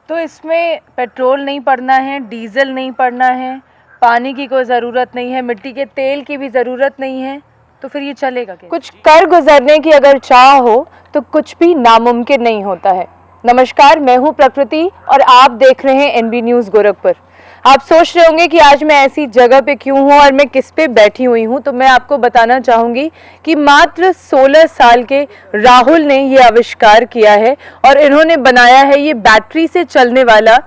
तो इसमें पेट्रोल नहीं पड़ना है, डीजल नहीं पड़ना है, पानी की कोई ज़रूरत नहीं है, मिट्टी के तेल की भी ज़रूरत नहीं है, तो फिर ये चलेगा कैसे? कुछ कर गुजरने की अगर चाह हो तो कुछ भी नामुमकिन नहीं होता है। नमस्कार, मैं हूँ प्रकृति और आप देख रहे हैं एनबी न्यूज़ गोरखपुर। आप सोच रहे होंगे कि आज मैं ऐसी जगह पे क्यों हूँ और मैं किस पे बैठी हुई हूँ, तो मैं आपको बताना चाहूँगी कि मात्र 16 साल के राहुल ने ये आविष्कार किया है और इन्होंने बनाया है ये बैटरी से चलने वाला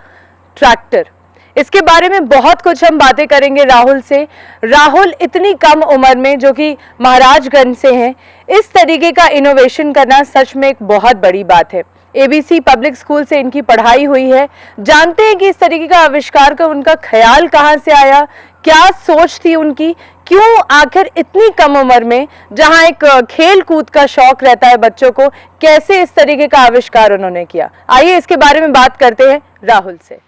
ट्रैक्टर। इसके बारे में बहुत कुछ हम बातें करेंगे राहुल से। राहुल इतनी कम उम्र में, जो कि महाराजगंज से हैं, इस तरीके का इनोवेशन करना सच में एक बहुत बड़ी बात है। एबीसी पब्लिक स्कूल से इनकी पढ़ाई हुई है। जानते हैं कि इस तरीके का आविष्कार का उनका ख्याल कहाँ से आया, क्या सोच थी उनकी, क्यों आखिर इतनी कम उम्र में, जहां एक खेल कूद का शौक रहता है बच्चों को, कैसे इस तरीके का आविष्कार उन्होंने किया। आइए इसके बारे में बात करते हैं राहुल से।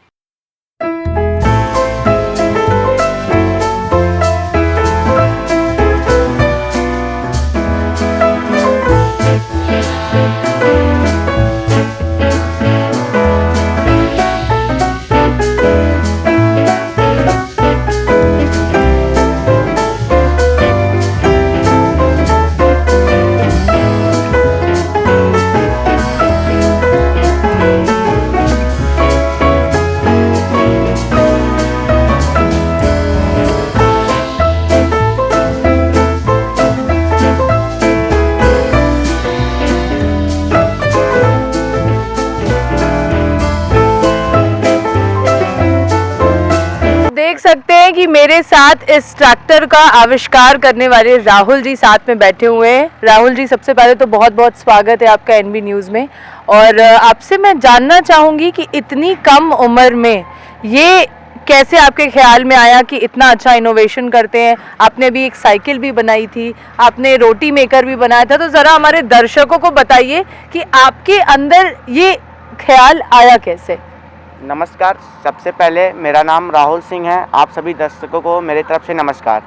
देख सकते हैं कि मेरे साथ इस ट्रैक्टर का आविष्कार करने वाले राहुल जी साथ में बैठे हुए हैं। राहुल जी, सबसे पहले तो बहुत बहुत स्वागत है आपका एनबी न्यूज़ में। और आपसे मैं जानना चाहूँगी कि इतनी कम उम्र में ये कैसे आपके ख्याल में आया कि इतना अच्छा इनोवेशन करते हैं। आपने भी एक साइकिल भी बनाई थी, आपने रोटी मेकर भी बनाया था, तो ज़रा हमारे दर्शकों को बताइए कि आपके अंदर ये ख्याल आया कैसे। नमस्कार, सबसे पहले मेरा नाम राहुल सिंह है। आप सभी दर्शकों को मेरे तरफ से नमस्कार।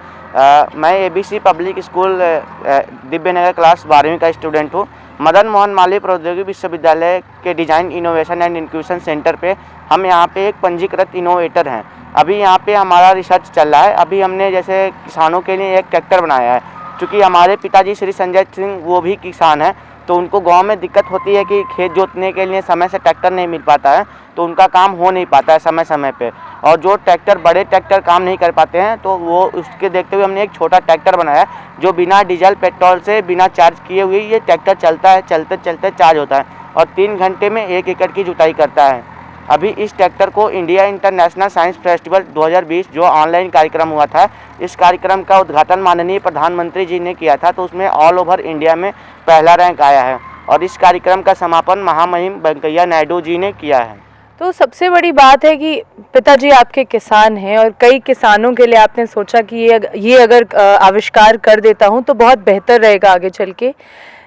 मैं ABC public school Divyanagar class 12वीं का स्टूडेंट हूँ। मदन मोहन मालवीय प्रौद्योगिकी विश्वविद्यालय के डिज़ाइन इनोवेशन एंड इंक्यूशन सेंटर पे हम यहाँ पे एक पंजीकृत इनोवेटर हैं। अभी यहाँ पे हमारा रिसर्च चल रहा है। अभी हमने जैसे किसानों के लिए एक ट्रैक्टर बनाया है। क्योंकि हमारे पिताजी श्री संजय सिंह वो भी किसान हैं, तो उनको गांव में दिक्कत होती है कि खेत जोतने के लिए समय से ट्रैक्टर नहीं मिल पाता है, तो उनका काम हो नहीं पाता है समय समय पे। और जो ट्रैक्टर, बड़े ट्रैक्टर काम नहीं कर पाते हैं, तो वो उसके देखते हुए हमने एक छोटा ट्रैक्टर बनाया है जो बिना डीजल पेट्रोल से, बिना चार्ज किए हुए ये ट्रैक्टर चलता है, चलते चलते चार्ज होता है और 3 घंटे में 1 एकड़ की जुताई करता है। अभी इस ट्रैक्टर को इंडिया इंटरनेशनल साइंस फेस्टिवल 2020 जो ऑनलाइन कार्यक्रम हुआ था, इस कार्यक्रम का उद्घाटन माननीय प्रधानमंत्री जी ने किया था, तो उसमें ऑल ओवर इंडिया में पहला रैंक आया है। और इस कार्यक्रम का समापन महामहिम वेंकैया नायडू जी ने किया है। तो सबसे बड़ी बात है कि पिताजी आपके किसान हैं और कई किसानों के लिए आपने सोचा कि ये अगर आविष्कार कर देता हूं तो बहुत बेहतर रहेगा आगे चल के।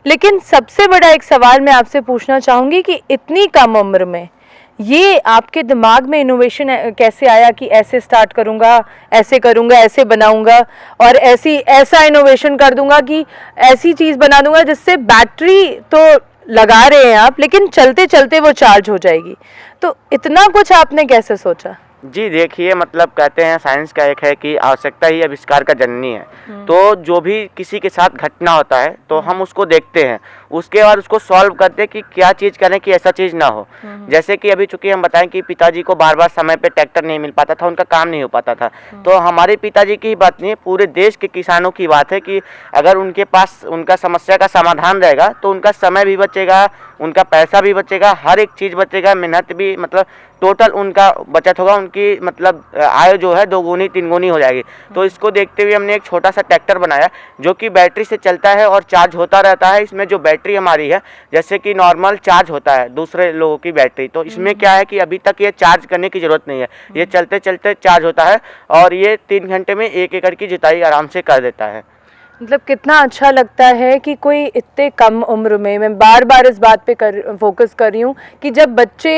लेकिन सबसे बड़ा एक सवाल मैं आपसे पूछना चाहूँगी कि इतनी कम उम्र में ये आपके दिमाग में इनोवेशन कैसे आया कि ऐसे स्टार्ट करूँगा, ऐसे करूँगा, ऐसे बनाऊँगा और ऐसा इनोवेशन कर दूँगा कि ऐसी चीज़ बना दूँगा जिससे बैटरी तो लगा रहे हैं आप, लेकिन चलते चलते वो चार्ज हो जाएगी। तो इतना कुछ आपने कैसे सोचा? जी देखिए, मतलब कहते हैं साइंस का एक है कि आवश्यकता ही आविष्कार का जननी है। तो जो भी किसी के साथ घटना होता है तो हम उसको देखते हैं, उसके बाद उसको सॉल्व करते हैं कि क्या चीज़ करें कि ऐसा चीज़ ना हो। जैसे कि अभी चूंकि हम बताएं कि पिताजी को बार बार समय पे ट्रैक्टर नहीं मिल पाता था, उनका काम नहीं हो पाता था, तो हमारे पिताजी की बात नहीं है, पूरे देश के किसानों की बात है कि अगर उनके पास उनका समस्या का समाधान रहेगा तो उनका समय भी बचेगा, उनका पैसा भी बचेगा, हर एक चीज़ बचेगा, मेहनत भी, मतलब टोटल उनका बचत होगा, उनकी मतलब आय जो है 2 गुनी 3 गुनी हो जाएगी। तो इसको देखते हुए हमने एक छोटा सा ट्रैक्टर बनाया जो कि बैटरी से चलता है और चार्ज होता रहता है। इसमें जो बैटरी हमारी है, जैसे कि नॉर्मल चार्ज होता है दूसरे लोगों की बैटरी, तो इसमें क्या है कि अभी तक ये चार्ज करने की ज़रूरत नहीं है, ये चलते चलते चार्ज होता है और ये 3 घंटे में 1 एकड़ की जुताई आराम से कर देता है। मतलब कितना अच्छा लगता है कि कोई इतने कम उम्र में, मैं बार बार इस बात पे फोकस कर रही हूँ कि जब बच्चे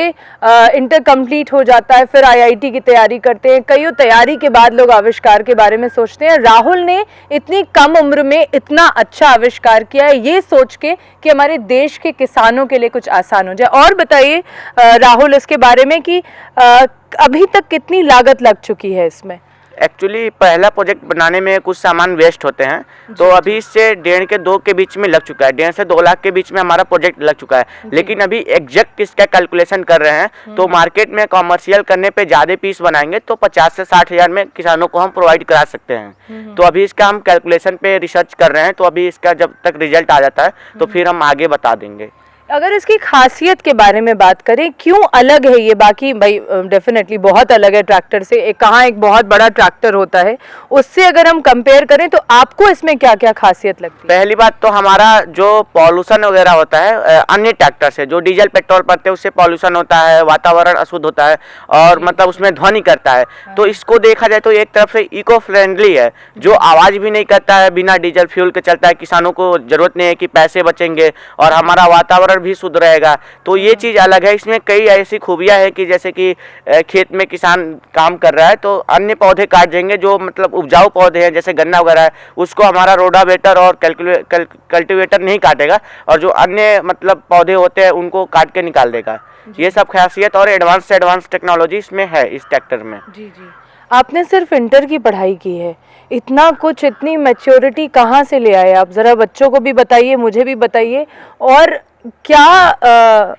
इंटर कंप्लीट हो जाता है फिर आईआईटी की तैयारी करते हैं, कई तैयारी के बाद लोग आविष्कार के बारे में सोचते हैं। राहुल ने इतनी कम उम्र में इतना अच्छा आविष्कार किया है, ये सोच के कि हमारे देश के किसानों के लिए कुछ आसान हो जाए। और बताइए राहुल इसके बारे में कि अभी तक कितनी लागत लग चुकी है इसमें? एक्चुअली पहला प्रोजेक्ट बनाने में कुछ सामान वेस्ट होते हैं, तो अभी इससे 1.5 के 2 के बीच में लग चुका है, 1.5 से 2 लाख के बीच में हमारा प्रोजेक्ट लग चुका है। लेकिन अभी एग्जैक्ट इसका कैलकुलेशन कर रहे हैं, तो मार्केट में कॉमर्शियल करने पे ज़्यादा पीस बनाएंगे तो 50 से 60 हज़ार में किसानों को हम प्रोवाइड करा सकते हैं। तो अभी इसका हम कैलकुलेशन पे रिसर्च कर रहे हैं, तो अभी इसका जब तक रिजल्ट आ जाता है तो फिर हम आगे बता देंगे। अगर इसकी खासियत के बारे में बात करें, क्यों अलग है ये? बाकी भाई डेफिनेटली बहुत अलग है ट्रैक्टर से। एक बहुत बड़ा ट्रैक्टर होता है, उससे अगर हम कंपेयर करें तो आपको इसमें क्या क्या खासियत लगती है? पहली बात तो हमारा जो पॉल्यूशन वगैरह होता है अन्य ट्रैक्टर से, जो डीजल पेट्रोल पड़ते हैं उससे पॉल्यूशन होता है, वातावरण अशुद्ध होता है और मतलब उसमें ध्वनि करता है। तो इसको देखा जाए तो एक तरफ से इको फ्रेंडली है, जो आवाज़ भी नहीं करता है, बिना डीजल फ्यूल के चलता है, किसानों को ज़रूरत नहीं है कि पैसे बचेंगे और हमारा वातावरण भी शुद्ध रहेगा। तो ये चीज़ अलग है। इसमें कई ऐसी खूबियां है कि जैसे कि खेत में किसान काम कर रहा है तो अन्य पौधे काट देंगे, जो मतलब उपजाऊ पौधे हैं जैसे गन्ना वगैरह है, उसको हमारा रोटावेटर और कल्टीवेटर नहीं काटेगा, और जो अन्य मतलब पौधे होते हैं उनको काट के निकाल देगा। ये सब खासियत और एडवांस से एडवांस टेक्नोलॉजी इसमें है, इस ट्रैक्टर में। जी जी। आपने सिर्फ इंटर की पढ़ाई की है, इतना कुछ, इतनी मैच्योरिटी कहाँ से ले आए आप? ज़रा बच्चों को भी बताइए, मुझे भी बताइए। और क्या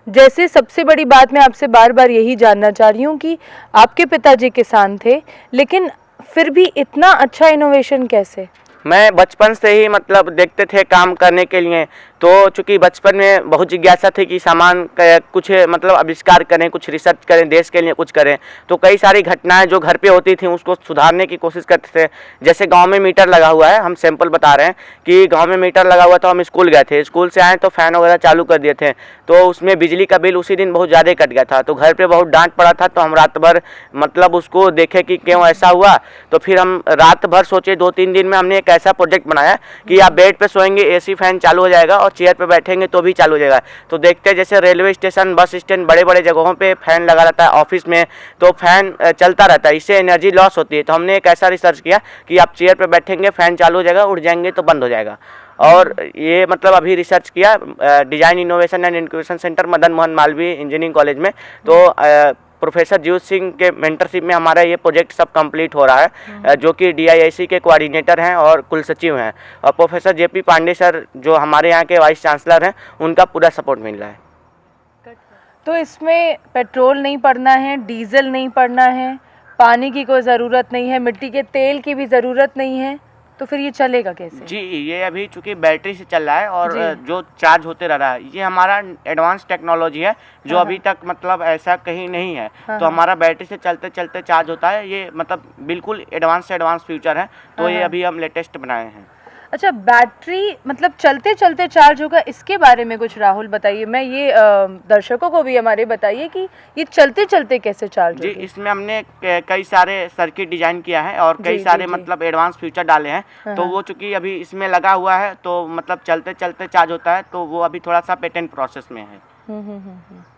जैसे सबसे बड़ी बात मैं आपसे बार बार यही जानना चाह रही हूँ कि आपके पिताजी किसान थे, लेकिन फिर भी इतना अच्छा इनोवेशन कैसे? मैं बचपन से ही मतलब देखते थे काम करने के लिए, तो चूँकि बचपन में बहुत जिज्ञासा थी कि सामान कुछ मतलब आविष्कार करें, कुछ रिसर्च करें, देश के लिए कुछ करें। तो कई सारी घटनाएं जो घर पे होती थी उसको सुधारने की कोशिश करते थे। जैसे गांव में मीटर लगा हुआ है, हम सैंपल बता रहे हैं कि गांव में मीटर लगा हुआ था, हम स्कूल गए थे, स्कूल से आए तो फ़ैन वगैरह चालू कर दिए थे, तो उसमें बिजली का बिल उसी दिन बहुत ज़्यादा कट गया था। तो घर पर बहुत डांट पड़ा था, तो हम रात भर मतलब उसको देखे कि क्यों ऐसा हुआ। तो फिर हम रात भर सोचे, 2-3 दिन में हमने एक ऐसा प्रोजेक्ट बनाया कि आप बेड पे सोएंगे, एसी फैन चालू हो जाएगा, और चेयर पे बैठेंगे तो भी चालू हो जाएगा। तो देखते हैं जैसे रेलवे स्टेशन, बस स्टैंड, बड़े बड़े जगहों पे फैन लगा रहता है, ऑफिस में तो फैन चलता रहता है, इससे एनर्जी लॉस होती है। तो हमने एक ऐसा रिसर्च किया कि आप चेयर पे बैठेंगे, फैन चालू हो जाएगा, उठ जाएंगे तो बंद हो जाएगा। और ये मतलब अभी रिसर्च किया design innovation and incubation centre Madan Mohan Malviya engineering college में। तो प्रोफेसर जीवत सिंह के मेंटरशिप में हमारा ये प्रोजेक्ट सब कंप्लीट हो रहा है, जो कि DIIC के कोऑर्डिनेटर हैं और कुलसचिव हैं, और प्रोफेसर JP पांडे सर जो हमारे यहाँ के वाइस चांसलर हैं, उनका पूरा सपोर्ट मिल रहा है। तो इसमें पेट्रोल नहीं पड़ना है, डीजल नहीं पड़ना है, पानी की कोई ज़रूरत नहीं है, मिट्टी के तेल की भी ज़रूरत नहीं है, तो फिर ये चलेगा कैसे? जी, ये अभी चूंकि बैटरी से चल रहा है और जो चार्ज होते रह रहा है, ये हमारा एडवांस टेक्नोलॉजी है जो अभी तक मतलब ऐसा कहीं नहीं है। तो हमारा बैटरी से चलते चलते चार्ज होता है, ये मतलब बिल्कुल एडवांस से एडवांस फ्यूचर है। तो ये अभी हम लेटेस्ट बनाए हैं। अच्छा, बैटरी मतलब चलते चलते चार्ज होगा, इसके बारे में कुछ राहुल बताइए। मैं ये दर्शकों को भी हमारे बताइए कि ये चलते चलते कैसे चार्ज होगी? जी, इसमें हमने कई सारे सर्किट डिजाइन किया है और कई सारे मतलब एडवांस फीचर डाले हैं। तो वो चूंकि अभी इसमें लगा हुआ है तो मतलब चलते चलते चार्ज होता है, तो वो अभी थोड़ा सा पेटेंट प्रोसेस में है।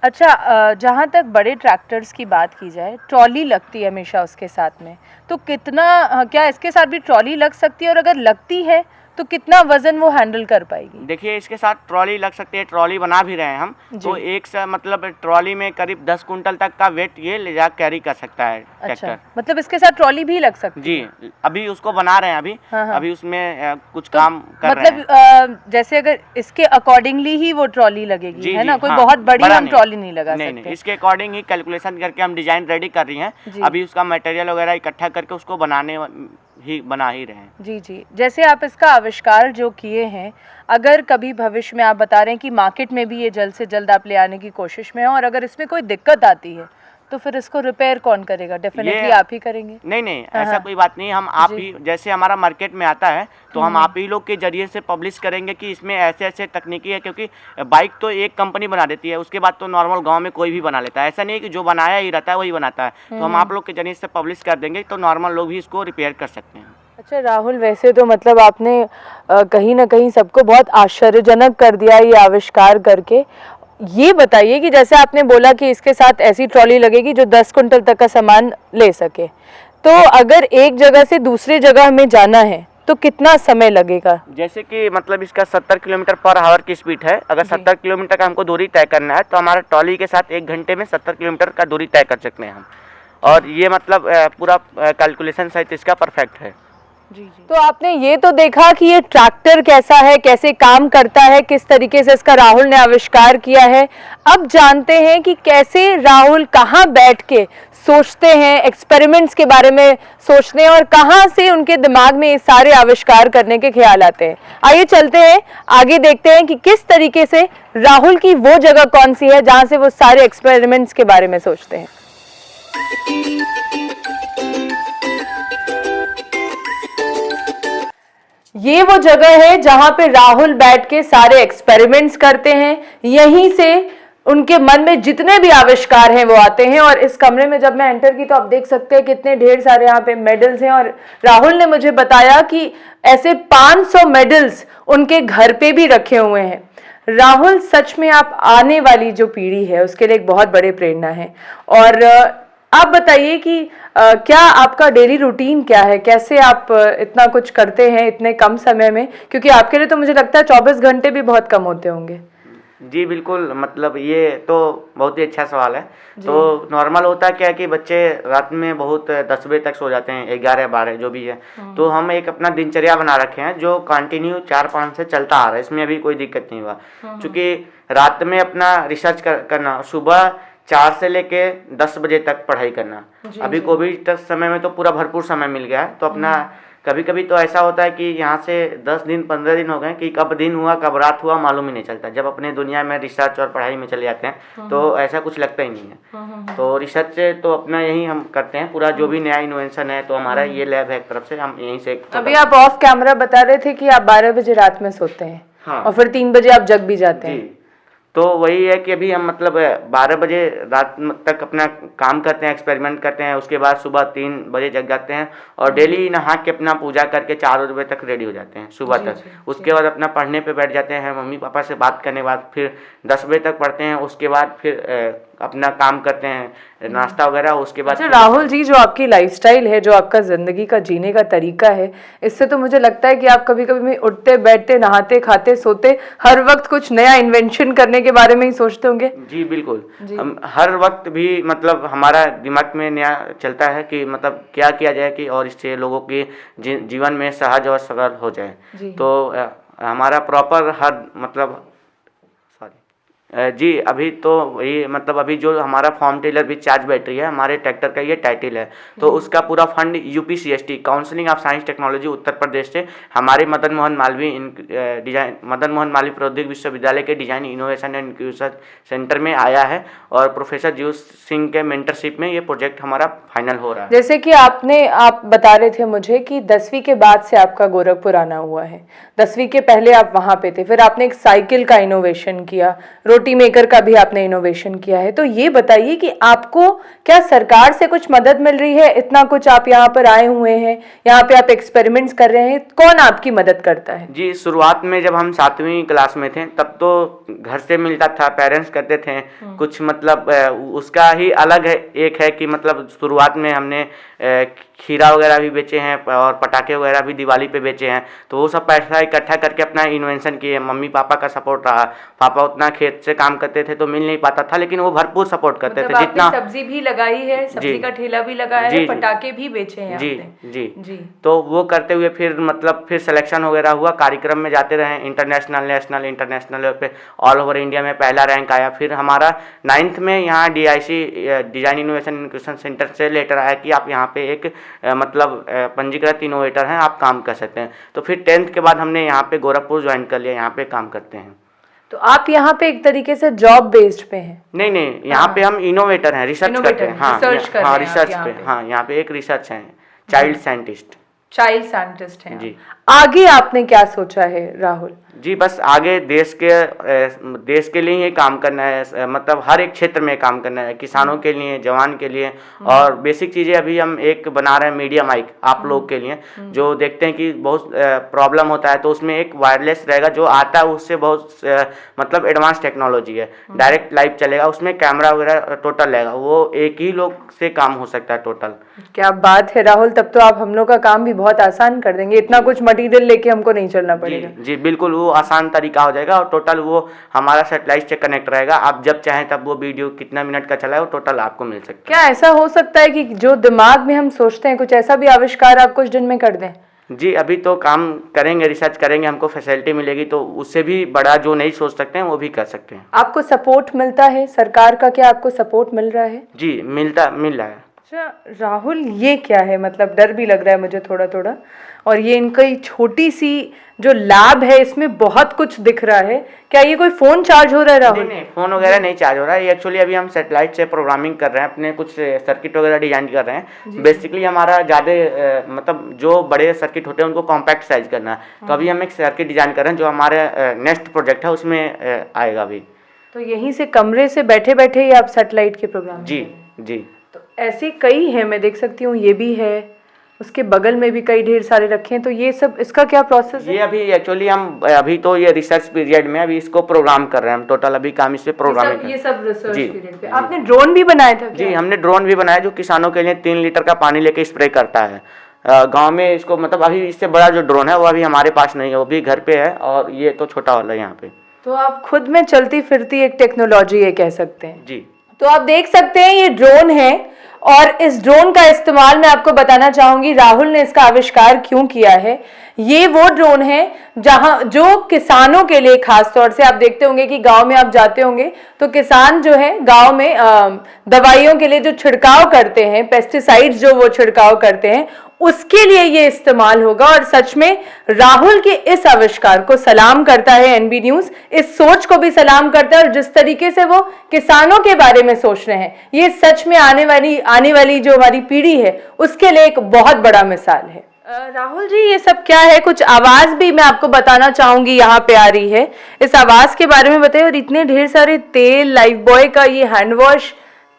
अच्छा, जहाँ तक बड़े ट्रैक्टर्स की बात की जाए, ट्रॉली लगती है हमेशा उसके साथ में, तो कितना, क्या इसके साथ भी ट्रॉली लग सकती है? और अगर लगती है तो कितना वजन वो हैंडल कर पाएगी? देखिए, इसके साथ ट्रॉली लग सकती है, ट्रॉली बना भी रहे हैं हम। तो एक मतलब ट्रॉली में करीब 10 कुंटल तक का वेट ये ले जा कैरी कर सकता है ट्रैक्टर। अच्छा, मतलब इसके साथ ट्रॉली भी लग सकती है? जी, अभी उसको बना रहे हैं अभी। अभी उसमें कुछ तो काम कर मतलब रहे हैं। जैसे अगर इसके अकॉर्डिंगली ही वो ट्रॉली लगेगी, है ना? कोई बहुत बड़ी हम ट्रॉली नहीं लगा सकते। नहीं, इसके अकॉर्डिंग ही कैलकुलेशन करके हम डिजाइन रेडी कर रही हैं। अभी उसका मटेरियल वगैरह इकट्ठा करके उसको बना ही रहे हैं। जी जी। जैसे आप इसका आविष्कार जो किए हैं, अगर कभी भविष्य में आप बता रहे हैं कि मार्केट में भी ये जल्द से जल्द आप ले आने की कोशिश में हैं, और अगर इसमें कोई दिक्कत आती है तो फिर इसको रिपेयर कौन करेगा? डेफिनेटली आप ही करेंगे। नहीं, ऐसा कोई बात नहीं। हम आप ही, जैसे हमारा मार्केट में आता है तो हम आप ही लोग के जरिए से पब्लिश करेंगे कि इसमें ऐसे ऐसे तकनीकी है। क्योंकि बाइक तो एक कंपनी बना देती है, उसके बाद तो नॉर्मल गांव में कोई भी बना लेता है। ऐसा नहीं है कि जो बनाया ही रहता है वही बनाता है। तो हम आप लोग के जरिए से पब्लिश कर देंगे, तो नॉर्मल लोग भी इसको रिपेयर कर सकते हैं। अच्छा राहुल, वैसे तो मतलब आपने कहीं ना कहीं सबको बहुत आश्चर्यजनक कर दिया ये आविष्कार करके। ये बताइए कि जैसे आपने बोला कि इसके साथ ऐसी ट्रॉली लगेगी जो 10 कुंटल तक का सामान ले सके, तो अगर एक जगह से दूसरी जगह हमें जाना है तो कितना समय लगेगा? जैसे कि मतलब इसका 70 किलोमीटर पर आवर की स्पीड है। अगर 70 किलोमीटर का हमको दूरी तय करना है तो हमारा ट्रॉली के साथ 1 घंटे में 70 किलोमीटर का दूरी तय कर सकते हैं हम। और ये मतलब पूरा कैलकुलेशन सहित इसका परफेक्ट है। जी। तो आपने ये तो देखा कि ये ट्रैक्टर कैसा है, कैसे काम करता है, किस तरीके से इसका राहुल ने आविष्कार किया है। अब जानते हैं कि कैसे राहुल कहाँ बैठ के सोचते हैं, एक्सपेरिमेंट्स के बारे में सोचते हैं और कहाँ से उनके दिमाग में ये सारे आविष्कार करने के ख्याल आते हैं। आइए चलते हैं आगे, देखते हैं कि किस तरीके से राहुल की वो जगह कौन सी है जहाँ से वो सारे एक्सपेरिमेंट्स के बारे में सोचते हैं। ये वो जगह है जहां पे राहुल बैठ के सारे एक्सपेरिमेंट्स करते हैं। यहीं से उनके मन में जितने भी आविष्कार हैं वो आते हैं। और इस कमरे में जब मैं एंटर की तो आप देख सकते हैं कितने ढेर सारे यहाँ पे मेडल्स हैं। और राहुल ने मुझे बताया कि ऐसे 500 मेडल्स उनके घर पे भी रखे हुए हैं। राहुल, सच में आप आने वाली जो पीढ़ी है उसके लिए एक बहुत बड़े प्रेरणा है। और आप बताइए कि क्या आपका डेली रूटीन क्या है, कैसे आप इतना कुछ करते हैं इतने कम समय में, क्योंकि आपके लिए तो मुझे लगता है 24 घंटे भी बहुत कम होते होंगे। जी बिल्कुल, मतलब ये तो बहुत ही अच्छा सवाल है। तो नॉर्मल होता क्या है कि बच्चे रात में बहुत 10 बजे तक सो जाते हैं, 11-12 जो भी है। तो हम एक अपना दिनचर्या बना रखे हैं जो कंटिन्यू 4-5 से चलता आ रहा है। इसमें अभी कोई दिक्कत नहीं हुआ, क्योंकि रात में अपना रिसर्च करना, सुबह 4 से लेके 10 बजे तक पढ़ाई करना। अभी कोविड समय में तो पूरा भरपूर समय मिल गया है। तो अपना कभी कभी तो ऐसा होता है कि यहाँ से 10 दिन 15 दिन हो गए कि कब दिन हुआ कब रात हुआ मालूम ही नहीं चलता। जब अपने दुनिया में रिसर्च और पढ़ाई में चले जाते हैं तो ऐसा कुछ लगता ही नहीं है। तो रिसर्च से तो अपना यही हम करते हैं, पूरा जो भी नया इन्वेंशन है तो हमारा ये लैब है एक तरफ से, हम यहीं से। अभी आप ऑफ कैमरा बता रहे थे कि आप 12 बजे रात में सोते हैं। हाँ। और फिर 3 बजे आप जग भी जाते हैं। तो वही है कि अभी हम मतलब 12 बजे रात तक अपना काम करते हैं, एक्सपेरिमेंट करते हैं। उसके बाद सुबह 3 बजे जग जाते हैं और डेली नहा के अपना पूजा करके 4 बजे तक रेडी हो जाते हैं सुबह तक। उसके बाद अपना पढ़ने पे बैठ जाते हैं, मम्मी पापा से बात करने के बाद फिर 10 बजे तक पढ़ते हैं। उसके बाद फिर अपना काम करते हैं, नाश्ता वगैरह। उसके बाद अच्छा राहुल जी, जो आपकी लाइफस्टाइल है, जो आपका जिंदगी का जीने का तरीका है, इससे तो मुझे लगता है कि आप कभी कभी उठते बैठते नहाते खाते सोते हर वक्त कुछ नया इन्वेंशन करने के बारे में ही सोचते होंगे। जी बिल्कुल, हम हर वक्त भी मतलब हमारा दिमाग में नया चलता है कि मतलब क्या किया जाए कि और इससे लोगों के जीवन में सहज और सरल हो जाए। तो हमारा प्रॉपर हर मतलब जी अभी तो ये मतलब अभी जो हमारा फॉर्म टेलर भी चार्ज बैटरी है, हमारे ट्रैक्टर का ये टाइटल है। तो उसका पूरा fund UPCST counselling of science technology Uttar Pradesh से हमारे मदन मोहन मालवीय प्रौद्योगिकी विश्वविद्यालय के design innovation and incubation centre में आया है। और प्रोफेसर जीव सिंह के मेंटरशिप में ये प्रोजेक्ट हमारा फाइनल हो रहा है। जैसे कि आप बता रहे थे मुझे कि 10वीं के बाद से आपका गोरखपुर आना हुआ है। 10वीं के पहले आप वहाँ पे थे, फिर आपने एक साइकिल का इनोवेशन किया, रोटी मेकर का भी आपने इनोवेशन किया है। तो ये बताइए कि आपको क्या सरकार से कुछ मदद मिल रही है? इतना कुछ आप यहाँ पर आए हुए हैं, यहाँ पे आप एक्सपेरिमेंट्स कर रहे हैं, कौन आपकी मदद करता है? जी शुरुआत में जब हम 7वीं क्लास में थे तब तो घर से मिलता था, पेरेंट्स करते थे कुछ मतलब उसका ही अलग है। एक है कि मतलब शुरुआत में हमने खीरा वगैरह भी बेचे हैं और पटाखे वगैरह भी दिवाली पे बेचे हैं। तो वो सब पैसा इकट्ठा करके अपना इन्वेंशन किए। मम्मी पापा का सपोर्ट रहा, पापा उतना खेत से काम करते थे तो मिल नहीं पाता था, लेकिन वो भरपूर सपोर्ट करते थे। जितना सब्जी भी लगाई है, सब्जी का ठेला भी लगाया है, पटाखे भी बेचे हैं जी जी जी। तो वो करते हुए फिर मतलब फिर सिलेक्शन वगैरह हुआ, कार्यक्रम में जाते रहे, इंटरनेशनल नेशनल इंटरनेशनल लेवल पे ऑल ओवर इंडिया में पहला रैंक आया। फिर हमारा 9th में यहाँ DIC design innovation incubation centre से लेटर आया कि आप यहाँ पे एक मतलब पंजीकृत इनोवेटर हैं, आप काम कर सकते हैं। तो फिर 10th के बाद हमने यहाँ पे गोरखपुर ज्वाइन कर लिया, यहाँ पे काम करते हैं। तो आप यहाँ पे एक तरीके से जॉब बेस्ड पे हैं? नहीं, यहाँ पे हम इनोवेटर हैं, रिसर्च करते हैं। हाँ रिसर्च पे, हाँ यहाँ पे एक रिसर्च है, चाइल्ड साइंटिस्ट हैं। जी। आगे आपने क्या सोचा है राहुल? जी बस आगे देश के लिए ही काम करना है, मतलब हर एक क्षेत्र में काम करना है, किसानों के लिए, जवान के लिए। और बेसिक चीज़ें अभी हम एक बना रहे हैं, मीडिया माइक आप लोग के लिए, जो देखते हैं कि बहुत प्रॉब्लम होता है, तो उसमें एक वायरलेस रहेगा जो आता है, उससे बहुत मतलब एडवांस टेक्नोलॉजी है, डायरेक्ट लाइव चलेगा, उसमें कैमरा वगैरह टोटल रहेगा, वो एक ही लोग से काम हो सकता है टोटल। क्या बात है राहुल, तब तो आप हम लोग का काम भी बहुत आसान कर देंगे, इतना कुछ मटेरियल लेके हमको नहीं चलना पड़ेगा। जी बिल्कुल, वो आसान तरीका हो जाएगा और टोटल वो हमारा सैटेलाइट से कनेक्ट रहेगा, आप जब चाहें तब वो वीडियो कितना मिनट का चला है वो टोटल आपको मिल सकता है। क्या ऐसा हो सकता है कि जो दिमाग में हम सोचते हैं कुछ ऐसा भी आविष्कार आप कुछ दिन में कर दें? जी अभी तो काम करेंगे, रिसर्च करेंगे, हमको फैसिलिटी मिलेगी तो उससे भी बड़ा जो नहीं सोच सकते हैं वो भी कर सकते हैं। आपको सपोर्ट मिलता है सरकार का, क्या आपको सपोर्ट मिल रहा है? जी मिल रहा है। अच्छा राहुल, ये क्या है? मतलब डर भी लग रहा है मुझे थोड़ा थोड़ा, और ये इनकी छोटी सी जो लैब है इसमें बहुत कुछ दिख रहा है। क्या ये कोई फोन चार्ज हो रहा है राहुल? नहीं, फोन वगैरह नहीं चार्ज हो रहा है, एक्चुअली अभी हम सैटेलाइट से प्रोग्रामिंग कर रहे हैं, अपने कुछ सर्किट वगैरह डिजाइन कर रहे हैं। बेसिकली हमारा ज़्यादा मतलब जो बड़े सर्किट होते हैं उनको कॉम्पैक्ट साइज करना है, तो अभी हम एक सर्किट डिजाइन कर रहे हैं जो हमारे नेक्स्ट प्रोजेक्ट है उसमें आएगा अभी। तो यहीं से कमरे से बैठे बैठे ही आप सैटेलाइट के प्रोग्राम? जी तो ऐसे कई हैं, मैं देख सकती हूँ, ये भी है, उसके बगल में भी कई ढेर सारे रखे हैं। तो ये सब इसका क्या प्रोसेस है? ये अभी एक्चुअली हम अभी तो ये रिसर्च पीरियड में अभी इसको प्रोग्राम कर रहे हैं हम, टोटल अभी काम इस पे प्रोग्रामिंग ये सब रिसर्च पीरियड पे। आपने ड्रोन भी बनाया था क्या? जी हमने ड्रोन भी बनाया जो किसानों के लिए 3 लीटर का पानी लेके स्प्रे करता है गांव में। इसको मतलब अभी इससे बड़ा जो ड्रोन है वो अभी हमारे पास नहीं है, वो भी घर पे है, और ये तो छोटा वाला है यहाँ पे। तो आप खुद में चलती फिरती एक टेक्नोलॉजी ये कह सकते हैं। जी तो आप देख सकते हैं ये ड्रोन है, और इस ड्रोन का इस्तेमाल मैं आपको बताना चाहूंगी राहुल ने इसका आविष्कार क्यों किया है। ये वो ड्रोन है जो किसानों के लिए, खास तौर से आप देखते होंगे कि गांव में आप जाते होंगे तो किसान जो है गांव में दवाइयों के लिए जो छिड़काव करते हैं, पेस्टिसाइड्स जो वो छिड़काव करते हैं, उसके लिए ये इस्तेमाल होगा। और सच में राहुल के इस आविष्कार को सलाम करता है एनबी न्यूज, इस सोच को भी सलाम करता है, और जिस तरीके से वो किसानों के बारे में सोच रहे हैं, ये सच में आने वाली जो हमारी पीढ़ी है उसके लिए एक बहुत बड़ा मिसाल है। राहुल जी, ये सब क्या है? कुछ आवाज भी मैं आपको बताना चाहूंगी यहाँ पे आ रही है, इस आवाज के बारे में बताइए। और इतने ढेर सारे तेल, लाइफ बॉय का ये हैंड वॉश,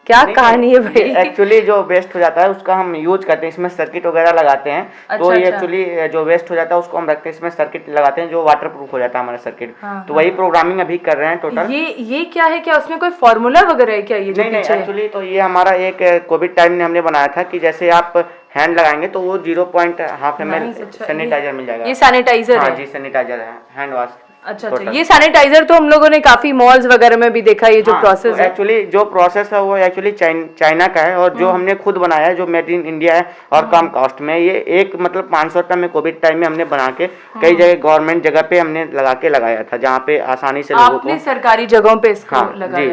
क्या कहानी है भाई? एक्चुअली जो वेस्ट हो जाता है उसका हम यूज करते हैं, इसमें सर्किट वगैरह लगाते हैं। तो ये एक्चुअली जो वेस्ट हो जाता है उसको हम रखते हैं, इसमें सर्किट लगाते हैं जो वाटर प्रूफ हो जाता है हमारा सर्किट। तो वही प्रोग्रामिंग अभी कर रहे हैं टोटल। ये क्या है? क्या उसमें कोई फॉर्मूला वगैरह है क्या? ये जो नहीं एक्चुअली तो ये हमारा एक कोविड टाइम में हमने बनाया था कि जैसे आप हैंड लगाएंगे तो वो 0.5 ml सैनिटाइजर मिल जाएगा। ये सैनिटाइजर है? हाँ जी सैनिटाइजर है, हैंड वॉश। अच्छा, ये सैनिटाइजर तो हम लोगों ने काफी मॉल्स वगैरह में भी देखा, ये जो प्रोसेस है। एक्चुअली जो प्रोसेस है वो एक्चुअली चाइना का है, और जो हमने खुद बनाया है जो मेड इन इंडिया है और कम कॉस्ट में। ये एक मतलब 500 रुपये में कोविड टाइम में हमने बना के कई जगह गवर्नमेंट जगह पे हमने लगाया था, जहाँ पे आसानी से लोगों को सरकारी जगहों पे इसको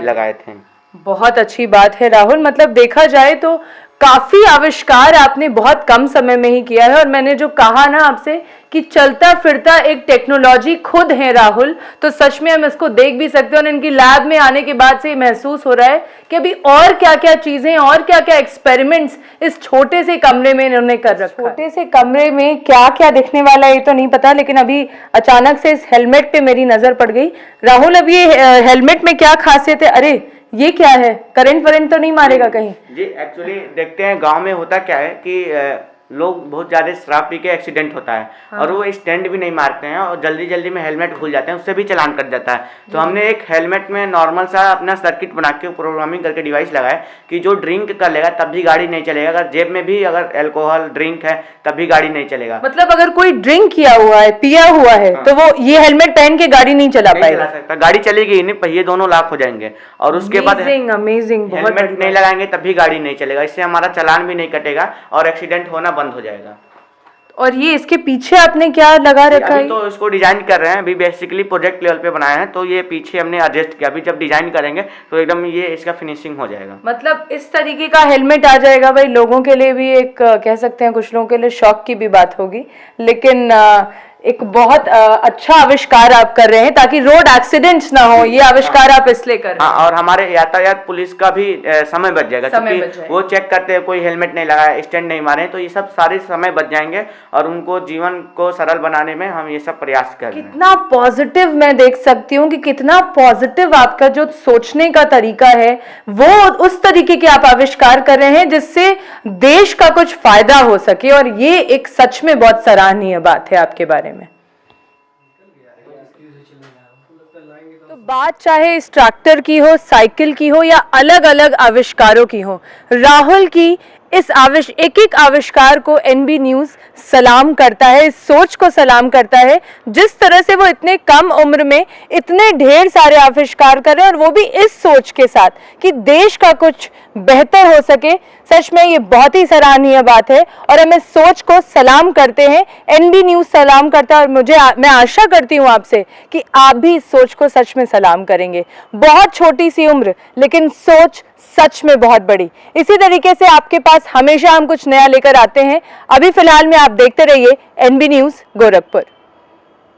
लगाए थे। बहुत अच्छी बात है राहुल, मतलब देखा जाए तो काफी आविष्कार आपने बहुत कम समय में ही किया है। और मैंने जो कहा ना आपसे कि चलता फिरता एक टेक्नोलॉजी खुद है राहुल, तो सच में हम इसको देख भी सकते हैं। और इनकी लैब में आने के बाद से महसूस हो रहा है कि अभी और क्या क्या चीजें और क्या क्या एक्सपेरिमेंट्स इस छोटे से कमरे में इन्होंने कर रखा। छोटे से कमरे में क्या क्या दिखने वाला है ये तो नहीं पता, लेकिन अभी अचानक से इस हेलमेट पे मेरी नजर पड़ गई। राहुल, अब ये हेलमेट में क्या खासियत है? अरे ये क्या है? करंट तो नहीं मारेगा कहीं? जी एक्चुअली देखते हैं गांव में होता क्या है कि लोग बहुत ज़्यादा शराब पी के एक्सीडेंट होता है। और वो स्टैंड भी नहीं मारते हैं और जल्दी जल्दी में हेलमेट भूल जाते हैं, उससे भी चालान कट जाता है। तो हमने एक हेलमेट में नॉर्मल सा अपना सर्किट बना के प्रोग्रामिंग करके डिवाइस लगाया कि जो ड्रिंक कर लेगा तब भी गाड़ी नहीं चलेगा, अगर जेब में भी अगर अल्कोहल ड्रिंक है तब भी गाड़ी नहीं चलेगा। मतलब अगर कोई ड्रिंक किया हुआ है, पिया हुआ है, तो वो ये हेलमेट पहन के गाड़ी नहीं चला पाएगा? चला सकता, गाड़ी चलेगी नहीं, पहिए दोनों लॉक हो जाएंगे। और उसके बाद अमेजिंग, हेलमेट नहीं लगाएंगे तब भी गाड़ी नहीं चलेगा, इससे हमारा चालान भी नहीं कटेगा और एक्सीडेंट होना बंद हो जाएगा। और ये इसके पीछे आपने क्या लगा रखा है? अभी तो इसको डिजाइन कर रहे हैं, अभी बेसिकली प्रोजेक्ट लेवल पे बनाया है, तो ये पीछे हमने एडजस्ट किया। अभी जब डिजाइन करेंगे तो एकदम ये इसका फिनिशिंग हो जाएगा। मतलब इस तरीके का हेलमेट आ जाएगा भाई, लोगों के लिए भी एक कह सकते हैं, कुछ लोगों के लिए शौक की भी बात होगी, लेकिन एक बहुत अच्छा आविष्कार आप कर रहे हैं ताकि रोड एक्सीडेंट्स ना हो, ये आविष्कार आप इसलिए कर रहे हैं। हाँ, और हमारे यातायात पुलिस का भी समय बच जाएगा, क्योंकि वो चेक करते हैं कोई हेलमेट नहीं लगाया, स्टैंड नहीं मारे, तो ये सब सारे समय बच जाएंगे और उनको जीवन को सरल बनाने में हम ये सब प्रयास कर रहे हैं। कितना पॉजिटिव मैं देख सकती हूँ कि कितना पॉजिटिव आपका जो सोचने का तरीका है वो उस तरीके के आप आविष्कार कर रहे हैं जिससे देश का कुछ फायदा हो सके, और ये एक सच में बहुत सराहनीय बात है आपके बारे में। तो बात चाहे इस ट्रैक्टर की हो, साइकिल की हो या अलग अलग आविष्कारों की हो, राहुल की इस एक एक आविष्कार को एनबी न्यूज़ सलाम करता है, इस सोच को सलाम करता है जिस तरह से वो इतने कम उम्र में इतने ढेर सारे आविष्कार कर रहे हैं, और वो भी इस सोच के साथ कि देश का कुछ बेहतर हो सके। सच में ये बहुत ही सराहनीय बात है और हम इस सोच को सलाम करते हैं, एनबी न्यूज़ सलाम करता है, और मैं आशा करती हूँ आपसे कि आप भी इस सोच को सच में सलाम करेंगे। बहुत छोटी सी उम्र लेकिन सोच सच में बहुत बड़ी। इसी तरीके से आपके पास हमेशा हम कुछ नया लेकर आते हैं। अभी फिलहाल में आप देखते रहिए एनबी न्यूज़ गोरखपुर।